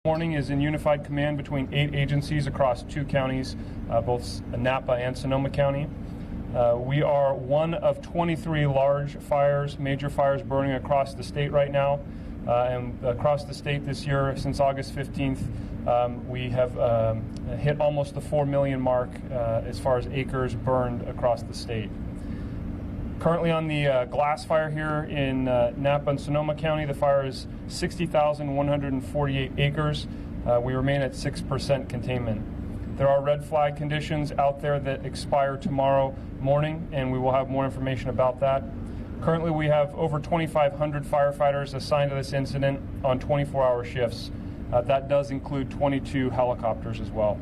Morning is in unified command between 8 agencies across 2 counties, both Napa and Sonoma County. We are one of 23 large fires, major fires burning across the state right now. And across the state this year, since August 15th, we have hit almost the 4 million mark as far as acres burned across the state. Currently on the glass fire here in Napa and Sonoma County, the fire is 60,148 acres. We remain at 6% containment. There are red flag conditions out there that expire tomorrow morning, and we will have more information about that. Currently, we have over 2,500 firefighters assigned to this incident on 24-hour shifts. That does include 22 helicopters as well.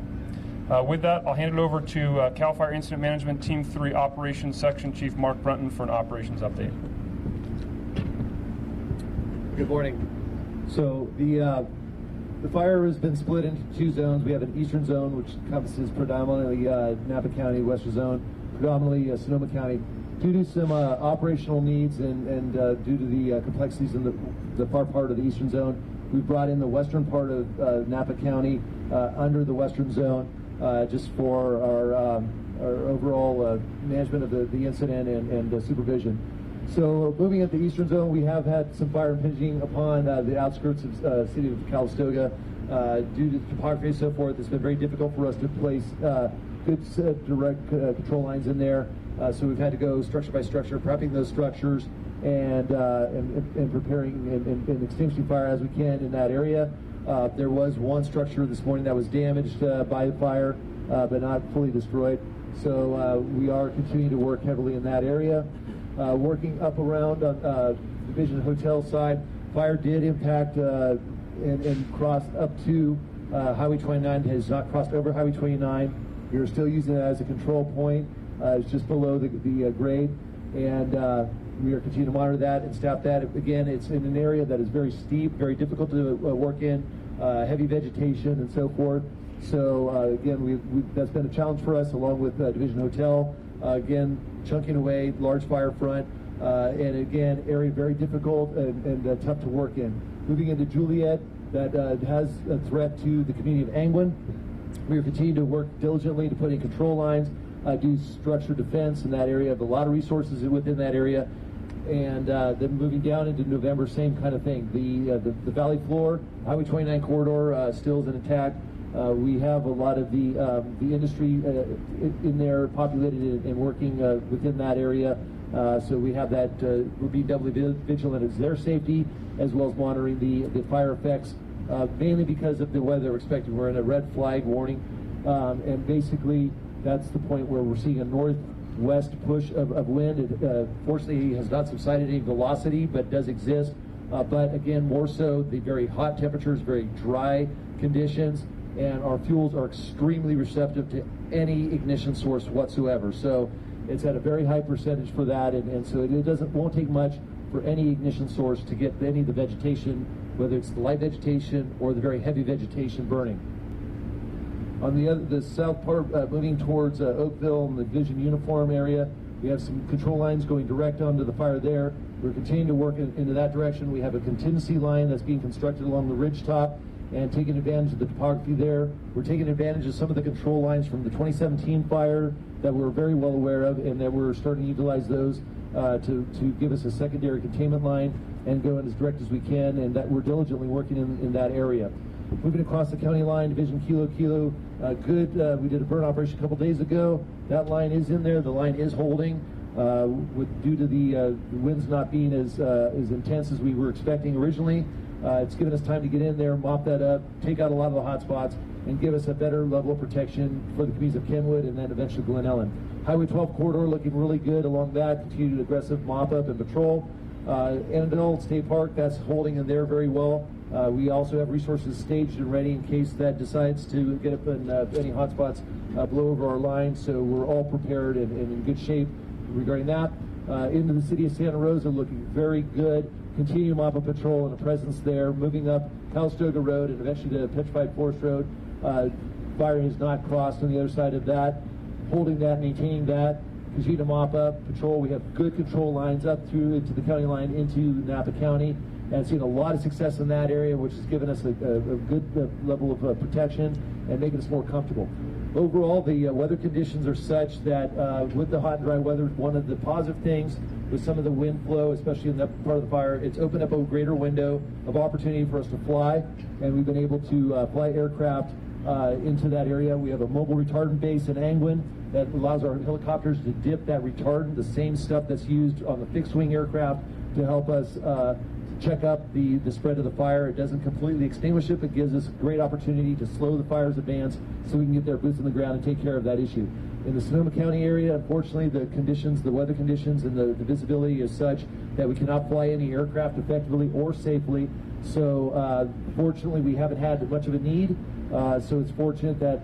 With that, I'll hand it over to CAL FIRE Incident Management Team 3 Operations Section Chief Mark Brunton for an operations update. Good morning. So the fire has been split into 2 zones. We have an eastern zone, which encompasses predominantly Napa County, western zone, predominantly Sonoma County. Due to some operational needs and due to the complexities in the far part of the eastern zone, we brought in the western part of Napa County under the western zone. Just for our overall management of the incident and supervision. So moving at the eastern zone, we have had some fire impinging upon the outskirts of the city of Calistoga. Due to the topography and so forth, it's been very difficult for us to place good direct control lines in there. So we've had to go structure by structure, prepping those structures and preparing and extinguishing fire as we can in that area. There was one structure this morning that was damaged by the fire, but not fully destroyed. So we are continuing to work heavily in that area. Working up around on the Division Hotel side, fire did impact and crossed up to Highway 29. It has not crossed over Highway 29. We are still using it as a control point. It's just below the grade, and we are continuing to monitor that and staff that. Again, it's in an area that is very steep, very difficult to work in, heavy vegetation and so forth. So again, that's been a challenge for us, along with Division Hotel. Again, chunking away, large fire front, and again, area very difficult and tough to work in. Moving into Juliet, that has a threat to the community of Angwin. We are continuing to work diligently to put in control lines, do structured defense in that area. Have a lot of resources within that area. And then moving down into November, same kind of thing. The valley floor, Highway 29 corridor still is intact. We have a lot of the industry in there populated and working within that area. So we have that. We're being doubly vigilant as their safety, as well as monitoring the fire effects, mainly because of the weather we're expecting. We're in a red flag warning, and basically that's the point where we're seeing a northwest push of wind. It fortunately has not subsided any velocity, but does exist. But again, more so the very hot temperatures, very dry conditions, and our fuels are extremely receptive to any ignition source whatsoever. So it's at a very high percentage for that, and so it won't take much for any ignition source to get any of the vegetation, whether it's the light vegetation or the very heavy vegetation burning. On the south part, moving towards Oakville and the Division Uniform area, we have some control lines going direct onto the fire there. We're continuing to work into that direction. We have a contingency line that's being constructed along the ridge top and taking advantage of the topography there. We're taking advantage of some of the control lines from the 2017 fire that we're very well aware of, and that we're starting to utilize those to give us a secondary containment line and go in as direct as we can, and that we're diligently working in that area. Moving across the county line, Division Kilo, good. We did a burn operation a couple days ago. That line is in there. The line is holding. Due to the winds not being as intense as we were expecting originally, it's given us time to get in there, mop that up, take out a lot of the hot spots, and give us a better level of protection for the communities of Kenwood and then eventually Glen Ellen. Highway 12 corridor looking really good along that. Continued aggressive mop up and patrol. Annandale State Park, that's holding in there very well. We also have resources staged and ready in case that decides to get up and any hot spots blow over our line. So we're all prepared and in good shape regarding that. Into the city of Santa Rosa, looking very good. Continue mop up patrol and a presence there. Moving up Calistoga Road and eventually to Petrified Forest Road. Fire has not crossed on the other side of that. Holding that, maintaining that. Continue to mop up patrol. We have good control lines up through into the county line into Napa County. and seen a lot of success in that area, which has given us a good level of protection and making us more comfortable. Overall, the weather conditions are such that with the hot and dry weather, one of the positive things with some of the wind flow, especially in that part of the fire, it's opened up a greater window of opportunity for us to fly, and we've been able to fly aircraft into that area. We have a mobile retardant base in Angwin that allows our helicopters to dip that retardant, the same stuff that's used on the fixed-wing aircraft, to help us check up the spread of the fire. It doesn't completely extinguish it, but gives us a great opportunity to slow the fire's advance so we can get their boots on the ground and take care of that issue. In the Sonoma County area, unfortunately, the weather conditions and the visibility is such that we cannot fly any aircraft effectively or safely. So fortunately, we haven't had much of a need. So it's fortunate that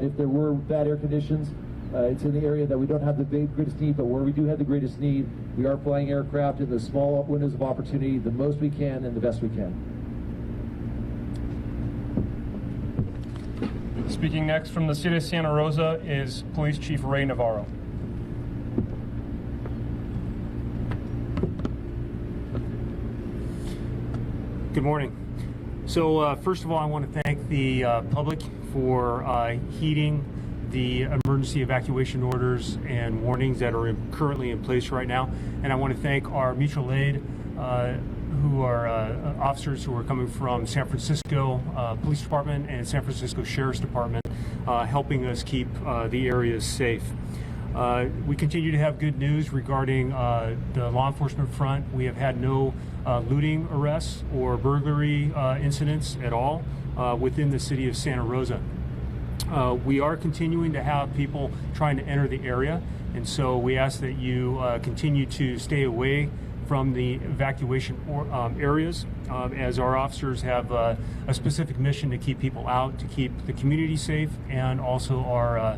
if there were bad air conditions, it's in the area that we don't have the greatest need, but where we do have the greatest need, we are flying aircraft in the small windows of opportunity the most we can and the best we can. Speaking next from the city of Santa Rosa is Police Chief Ray Navarro. Good morning. So first of all, I want to thank the public for heeding the emergency evacuation orders and warnings that are currently in place right now. And I want to thank our mutual aid who are officers who are coming from San Francisco Police Department and San Francisco Sheriff's Department, helping us keep the areas safe. We continue to have good news regarding the law enforcement front. We have had no looting arrests or burglary incidents at all within the city of Santa Rosa. We are continuing to have people trying to enter the area, and so we ask that you continue to stay away from the evacuation areas, as our officers have a specific mission to keep people out, to keep the community safe, and also our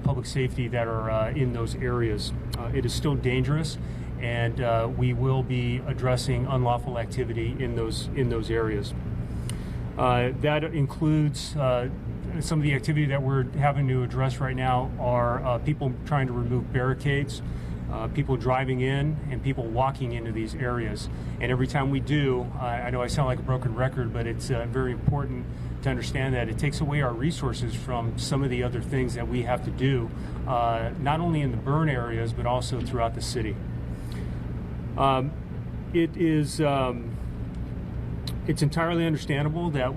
public safety that are in those areas. It is still dangerous, and we will be addressing unlawful activity in those areas. That includes some of the activity that we're having to address right now are people trying to remove barricades, people driving in, and people walking into these areas. And every time we do, I know I sound like a broken record, but it's very important to understand that it takes away our resources from some of the other things that we have to do, not only in the burn areas, but also throughout the city. It's entirely understandable that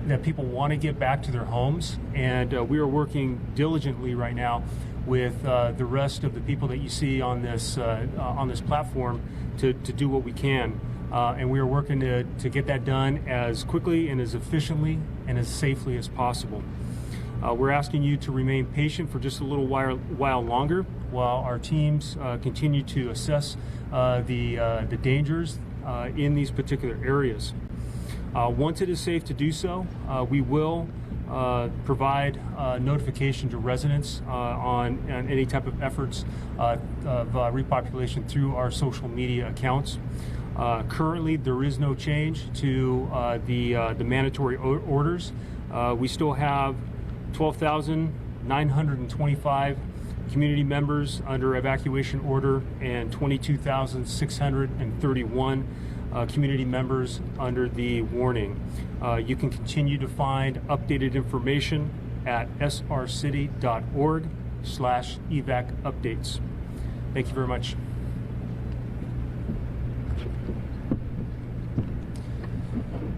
that people want to get back to their homes, and we are working diligently right now with the rest of the people that you see on this platform to do what we can, and we are working to get that done as quickly and as efficiently and as safely as possible. We're asking you to remain patient for just a little while longer while our teams continue to assess the dangers in these particular areas. Once it is safe to do so, we will provide notification to residents on any type of efforts of repopulation through our social media accounts. Currently, there is no change to the mandatory orders. We still have 12,925 community members under evacuation order and 22,631 community members under the warning. You can continue to find updated information at srcity.org/evac updates. Thank you very much.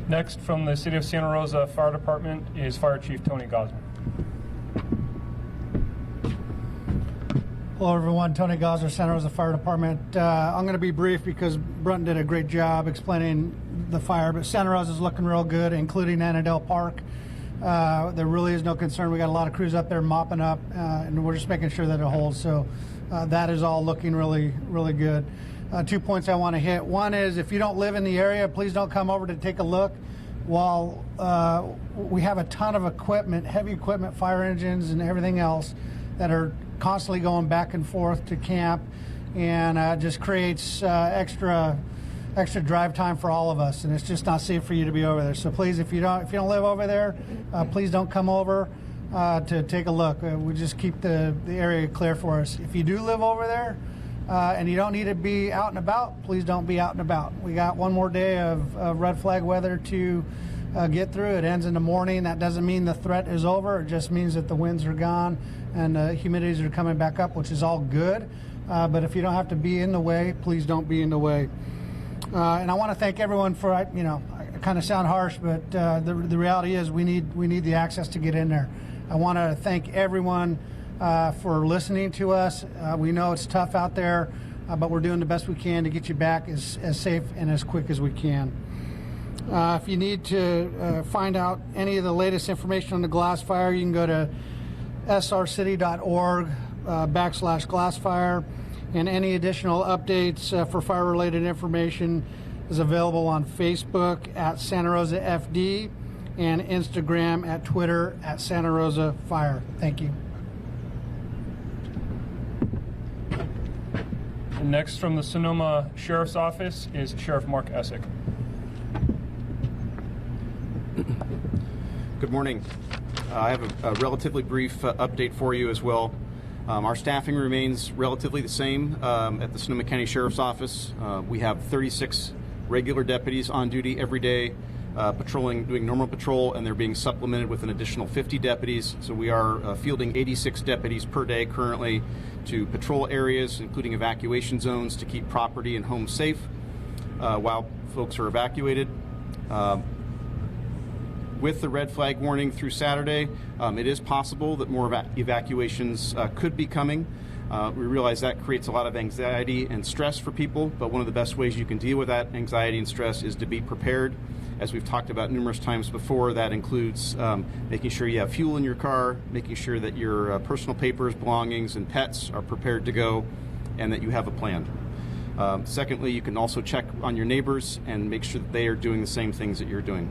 Next from the City of Santa Rosa Fire Department is Fire Chief Tony Gosner. Hello everyone, Tony Gosner, Santa Rosa Fire Department. I'm going to be brief because Brunton did a great job explaining the fire, but Santa Rosa is looking real good, including Annandale Park. There really is no concern. We got a lot of crews up there mopping up, and we're just making sure that it holds. So that is all looking really, really good. 2 points I want to hit. One is if you don't live in the area, please don't come over to take a look. While we have a ton of equipment, heavy equipment, fire engines and everything else that are constantly going back and forth to camp, and just creates extra drive time for all of us, and it's just not safe for you to be over there. So please, if you don't live over there, please don't come over to take a look. We just keep the area clear for us. If you do live over there, and you don't need to be out and about, please don't be out and about. We got one more day of red flag weather to get through. It ends in the morning. That doesn't mean the threat is over. It just means that the winds are gone and the humidities are coming back up, which is all good. But if you don't have to be in the way, please don't be in the way. And I want to thank everyone for, I kind of sound harsh, but the reality is we need the access to get in there. I want to thank everyone for listening to us. We know it's tough out there, but we're doing the best we can to get you back as safe and as quick as we can. If you need to find out any of the latest information on the glass fire, you can go to srcity.org/glassfire, and any additional updates for fire-related information is available on Facebook at Santa Rosa FD and Instagram at Twitter at Santa Rosa Fire. Thank you. And next from the Sonoma Sheriff's Office is Sheriff Mark Essek. Good morning. I have a relatively brief update for you as well. Our staffing remains relatively the same at the Sonoma County Sheriff's Office. We have 36 regular deputies on duty every day, patrolling, doing normal patrol, and they're being supplemented with an additional 50 deputies. So we are fielding 86 deputies per day currently to patrol areas, including evacuation zones, to keep property and homes safe while folks are evacuated. With the red flag warning through Saturday, it is possible that more evacuations could be coming. We realize that creates a lot of anxiety and stress for people, but one of the best ways you can deal with that anxiety and stress is to be prepared. As we've talked about numerous times before, that includes making sure you have fuel in your car, making sure that your personal papers, belongings, and pets are prepared to go, and that you have a plan. Secondly, you can also check on your neighbors and make sure that they are doing the same things that you're doing.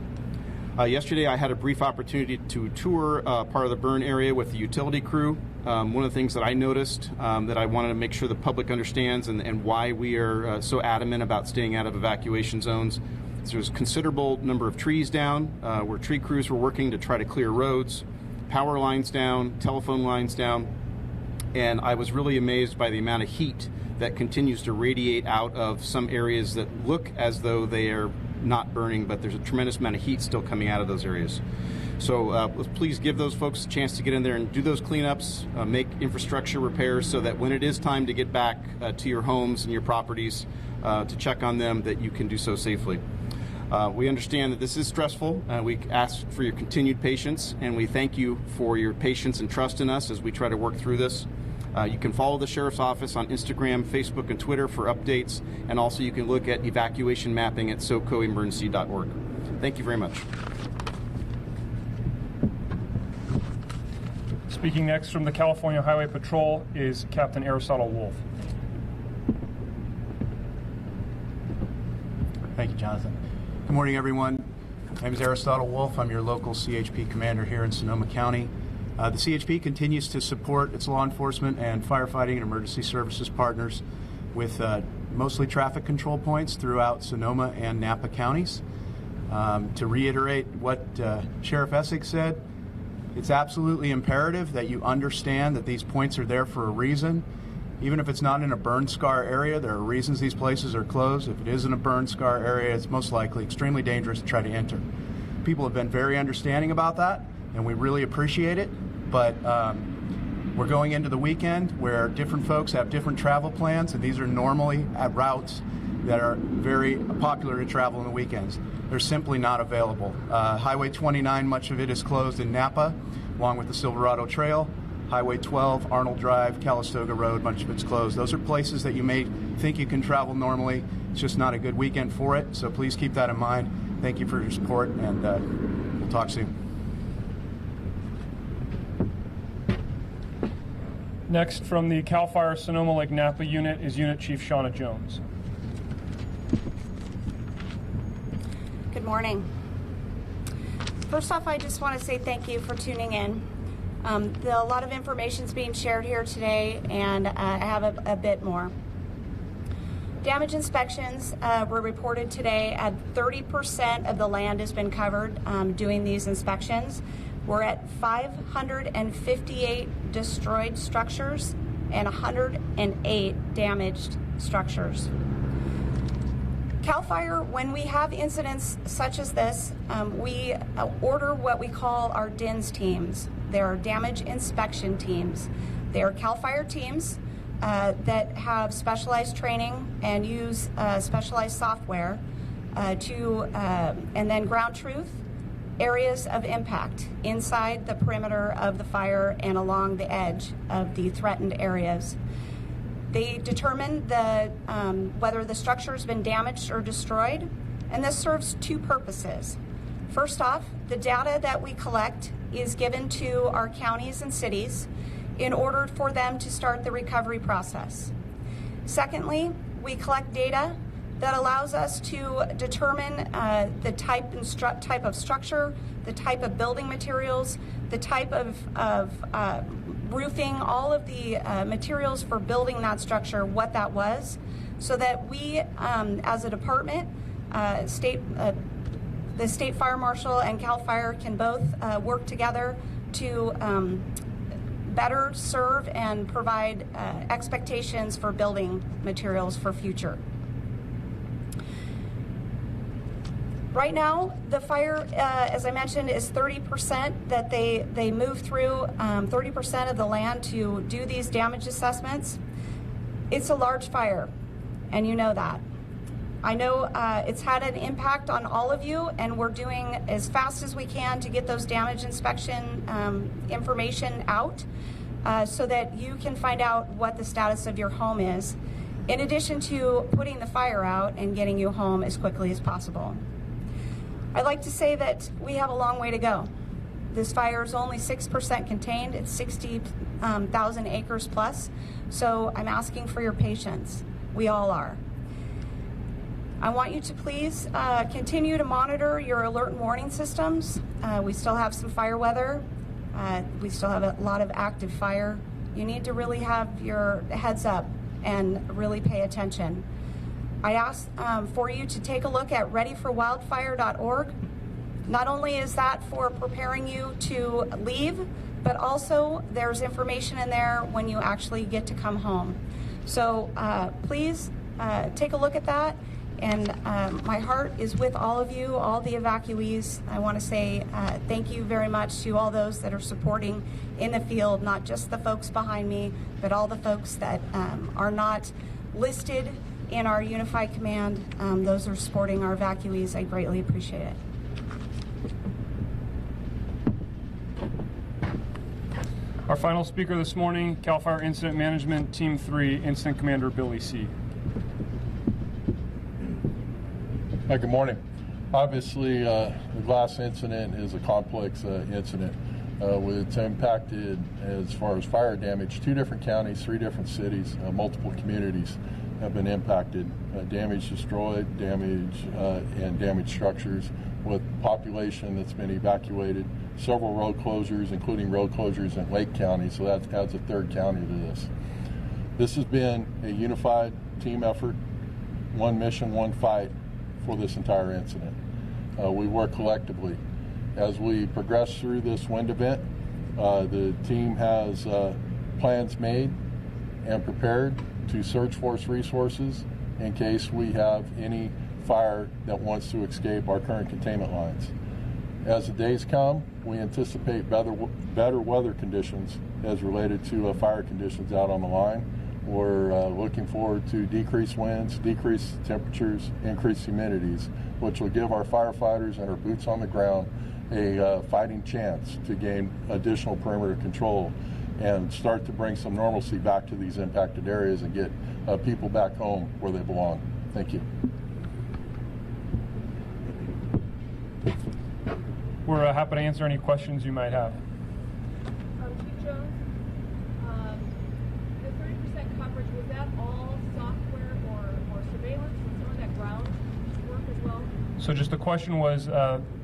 Yesterday, I had a brief opportunity to tour part of the burn area with the utility crew. One of the things that I noticed that I wanted to make sure the public understands and why we are so adamant about staying out of evacuation zones is there's a considerable number of trees down where tree crews were working to try to clear roads, power lines down, telephone lines down, and I was really amazed by the amount of heat that continues to radiate out of some areas that look as though they are not burning, but there's a tremendous amount of heat still coming out of those areas. So please give those folks a chance to get in there and do those cleanups, make infrastructure repairs so that when it is time to get back to your homes and your properties to check on them, that you can do so safely. We understand that this is stressful. We ask for your continued patience, and we thank you for your patience and trust in us as we try to work through this. You can follow the Sheriff's Office on Instagram, Facebook, and Twitter for updates, and also you can look at evacuation mapping at socoemergency.org. Thank you very much. Speaking next from the California Highway Patrol is Captain Aristotle Wolf. Thank you, Jonathan. Good morning, everyone. My name is Aristotle Wolf. I'm your local CHP commander here in Sonoma County. The CHP continues to support its law enforcement and firefighting and emergency services partners with mostly traffic control points throughout Sonoma and Napa counties. To reiterate what Sheriff Essek said, it's absolutely imperative that you understand that these points are there for a reason. Even if it's not in a burn scar area, there are reasons these places are closed. If it is in a burn scar area, it's most likely extremely dangerous to try to enter. People have been very understanding about that, and we really appreciate it. But we're going into the weekend where different folks have different travel plans, and these are normally at routes that are very popular to travel on the weekends. They're simply not available. Highway 29, much of it is closed in Napa, along with the Silverado Trail. Highway 12, Arnold Drive, Calistoga Road, much of it's closed. Those are places that you may think you can travel normally. It's just not a good weekend for it, so please keep that in mind. Thank you for your support, and we'll talk soon. Next from the CAL FIRE Sonoma Lake Napa unit is Unit Chief Shauna Jones. Good morning. First off, I just want to say thank you for tuning in. A lot of information is being shared here today, and I have a bit more. Damage inspections were reported today at 30% of the land has been covered doing these inspections. We're at 558 destroyed structures and 108 damaged structures. CAL FIRE, when we have incidents such as this, we order what we call our DINS teams. They are damage inspection teams. They are CAL FIRE teams that have specialized training and use specialized software and then ground truth areas of impact inside the perimeter of the fire and along the edge of the threatened areas. They determine whether the structure has been damaged or destroyed, and this serves two purposes. First off, the data that we collect is given to our counties and cities in order for them to start the recovery process. Secondly, we collect data that allows us to determine the type of structure, the type of building materials, the type of roofing, all of the materials for building that structure, what that was, so that we, as a department, the State Fire Marshal and CAL FIRE can both work together to better serve and provide expectations for building materials for future. Right now, the fire, as I mentioned, is 30% that they move through 30% of the land to do these damage assessments. It's a large fire, and you know that. I know it's had an impact on all of you, and we're doing as fast as we can to get those damage inspection information out so that you can find out what the status of your home is, in addition to putting the fire out and getting you home as quickly as possible. I'd like to say that we have a long way to go. This fire is only 6% contained. It's 60,000 acres plus. So I'm asking for your patience. We all are. I want you to please continue to monitor your alert and warning systems. We still have some fire weather. We still have a lot of active fire. You need to really have your heads up and really pay attention. I ask for you to take a look at readyforwildfire.org. Not only is that for preparing you to leave, but also there's information in there when you actually get to come home. So please take a look at that. And my heart is with all of you, all the evacuees. I want to say thank you very much to all those that are supporting in the field, not just the folks behind me, but all the folks that are not listed in our unified command. Those are supporting our evacuees. I greatly appreciate it. Our final speaker this morning, CAL FIRE Incident Management Team 3, Incident Commander Billy C. Hi, good morning. Obviously, the last incident is a complex incident. It's impacted, as far as fire damage, 2 different counties, 3 different cities, multiple communities have been impacted. Damage destroyed, and damaged structures with population that's been evacuated. Several road closures, including road closures in Lake County, so that adds a 3rd county to this. This has been a unified team effort, one mission, one fight for this entire incident. We work collectively. As we progress through this wind event, the team has plans made and prepared to search force resources in case we have any fire that wants to escape our current containment lines. As the days come, we anticipate better weather conditions as related to fire conditions out on the line. We're looking forward to decreased winds, decreased temperatures, increased humidities, which will give our firefighters and our boots on the ground a fighting chance to gain additional perimeter control and start to bring some normalcy back to these impacted areas and get people back home where they belong. Thank you. We're happy to answer any questions you might have. Chief Jones, the 30% coverage, was that all software or surveillance and some of that ground work as well? So just the question was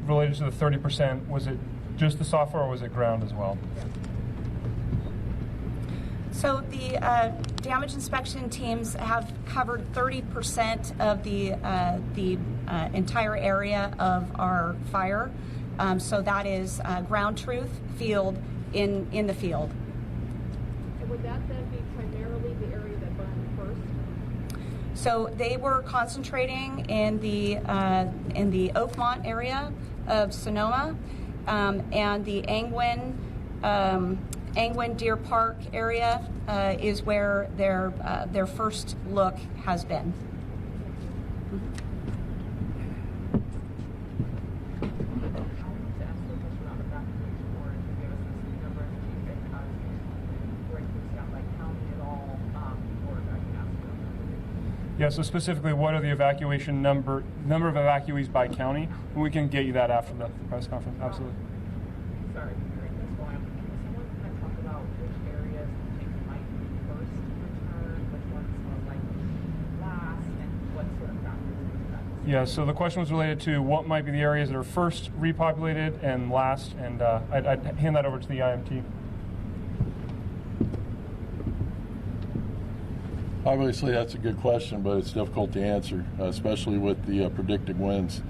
related to the 30%. Was it just the software or was it ground as well? Yeah. So the damage inspection teams have covered 30% of the entire area of our fire. So that is ground truth, field, in the field. And would that then be primarily So they were concentrating in the Oakmont area of Sonoma and the Angwin Deer Park area is where their first look has been. Yeah, so specifically, what are the evacuation number of evacuees by county? We can get you that after the press conference. Absolutely. Sorry, that's why can someone kind of talk about which areas you think might be first to return, which ones are likely last, and what sort of factors into that? Yeah, so the question was related to what might be the areas that are first repopulated and last, and I'd hand that over to the IMT. Obviously, that's a good question, but it's difficult to answer, especially with the predicted winds.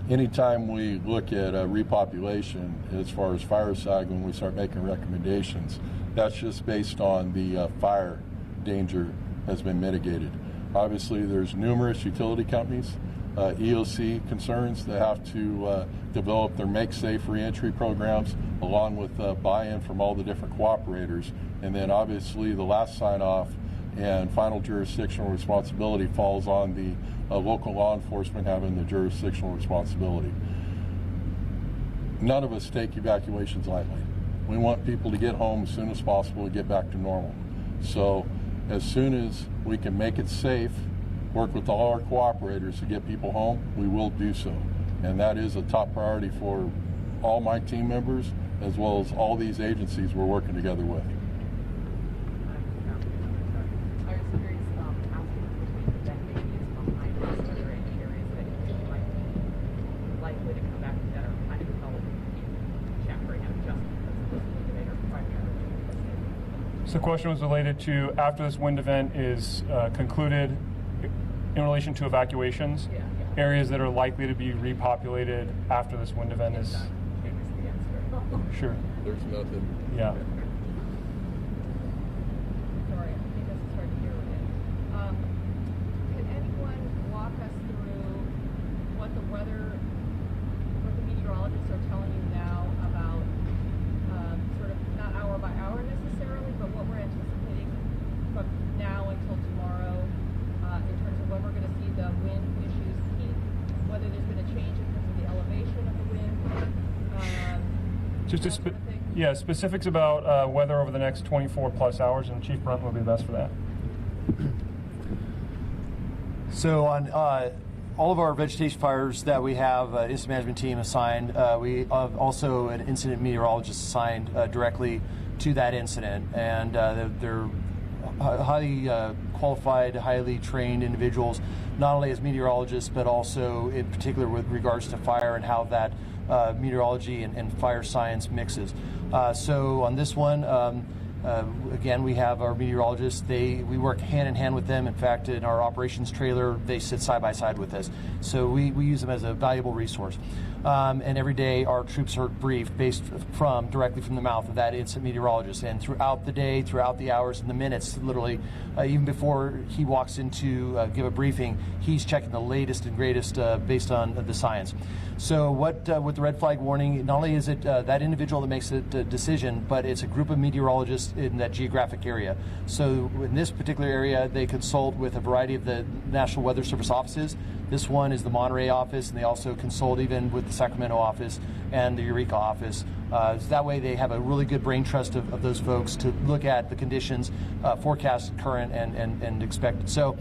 Anytime we look at repopulation, as far as fire side, when we start making recommendations, that's just based on the fire danger has been mitigated. Obviously, there's numerous utility companies, EOC concerns that have to develop their Make Safe reentry programs, along with buy-in from all the different cooperators. And then obviously the last sign-off and final jurisdictional responsibility falls on the local law enforcement having the jurisdictional responsibility. None of us take evacuations lightly. We want people to get home as soon as possible and get back to normal. So as soon as we can make it safe, work with all our cooperators to get people home, we will do so. And that is a top priority for all my team members, as well as all these agencies we're working together with. So the question was related to after this wind event is concluded in relation to evacuations, areas that are likely to be repopulated after this wind event is... Sure. There's nothing. Yeah. Sorry, I think this is hard to hear again. Can anyone walk us through what the meteorologists are telling you now about sort of not hour by hour necessarily, but what we're anticipating from now until tomorrow in terms of when we're going to see the wind issues peak, whether there's been a change in terms of the elevation of the wind? Just specifics about weather over the next 24 plus hours, and Chief Brunt will be best for that. So on all of our vegetation fires that we have, incident management team assigned, we have also an incident meteorologist assigned directly to that incident, and they're highly qualified, highly trained individuals, not only as meteorologists, but also in particular with regards to fire and how that meteorology and fire science mixes. So on this one, again, we have our meteorologists. We work hand in hand with them. In fact, in our operations trailer, they sit side by side with us. So we use them as a valuable resource. And every day, our troops are briefed directly from the mouth of that incident meteorologist. And throughout the day, throughout the hours and the minutes, literally, even before he walks in to give a briefing, he's checking the latest and greatest based on the science. So with the red flag warning, not only is it that individual that makes the decision, but it's a group of meteorologists in that geographic area. So in this particular area, they consult with a variety of the National Weather Service offices. This one is the Monterey office, and they also consult even with the Sacramento office and the Eureka office. So that way they have a really good brain trust of those folks to look at the conditions, forecast current and expected. So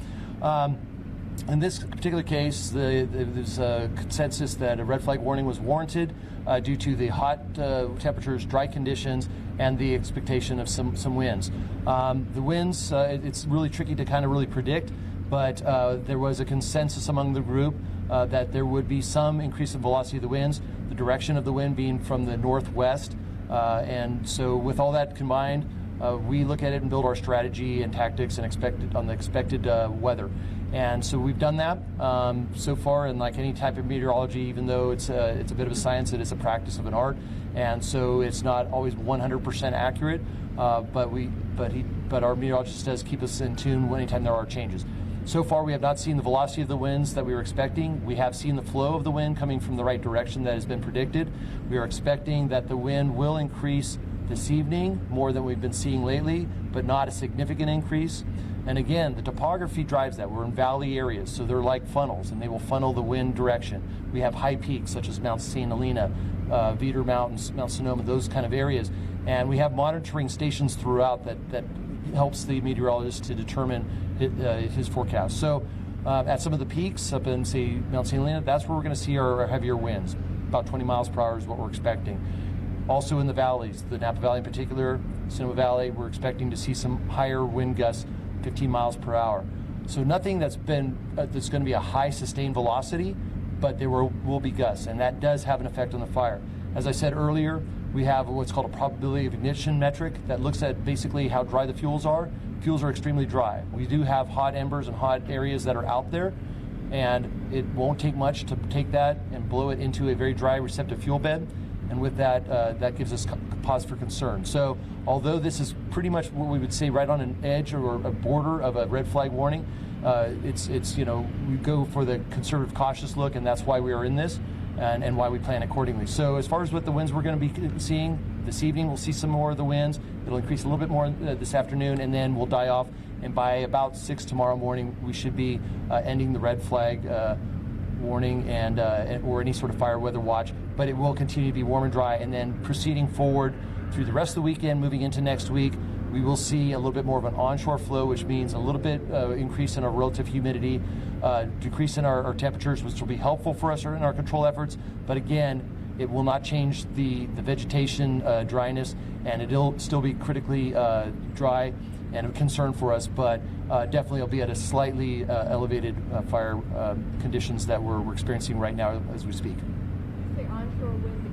in this particular case, there's a consensus that a red flag warning was warranted due to the hot temperatures, dry conditions, and the expectation of some winds. The winds, it's really tricky to kind of really predict, but there was a consensus among the group that there would be some increase in velocity of the winds, the direction of the wind being from the northwest. And so with all that combined, we look at it and build our strategy and tactics and expected weather. And so we've done that so far. And like any type of meteorology, even though it's a bit of a science, it is a practice of an art. And so it's not always 100% accurate. But our meteorologist does keep us in tune anytime there are changes. So far, we have not seen the velocity of the winds that we were expecting. We have seen the flow of the wind coming from the right direction that has been predicted. We are expecting that the wind will increase this evening more than we've been seeing lately, but not a significant increase. And again, the topography drives that. We're in valley areas, so they're like funnels, and they will funnel the wind direction. We have high peaks such as Mount St. Helena, Veeder Mountains, Mount Sonoma, those kind of areas. And we have monitoring stations throughout that helps the meteorologist to determine his forecast. So at some of the peaks up in, say, Mount St. Helena, that's where we're going to see our heavier winds. About 20 miles per hour is what we're expecting. Also in the valleys, the Napa Valley in particular, Sonoma Valley, we're expecting to see some higher wind gusts, 15 miles per hour. So nothing that's going to be a high sustained velocity, but there will be gusts, and that does have an effect on the fire. As I said earlier, we have what's called a probability of ignition metric that looks at basically how dry the fuels are. Fuels are extremely dry. We do have hot embers and hot areas that are out there, and it won't take much to take that and blow it into a very dry receptive fuel bed. And with that, that gives us cause for concern. So although this is pretty much what we would say right on an edge or a border of a red flag warning, it's we go for the conservative cautious look, and that's why we are in this and why we plan accordingly. So as far as what the winds we're going to be seeing this evening, we'll see some more of the winds. It'll increase a little bit more this afternoon, and then we'll die off. And by about 6 tomorrow morning, we should be ending the red flag warning and or any sort of fire weather watch. But it will continue to be warm and dry, and then proceeding forward through the rest of the weekend, moving into next week, we will see a little bit more of an onshore flow, which means a little bit increase in our relative humidity, decrease in our temperatures, which will be helpful for us in our control efforts. But again, it will not change the vegetation dryness, and it'll still be critically dry and a concern for us, but definitely it'll be at a slightly elevated fire conditions that we're experiencing right now as we speak. The onshore wind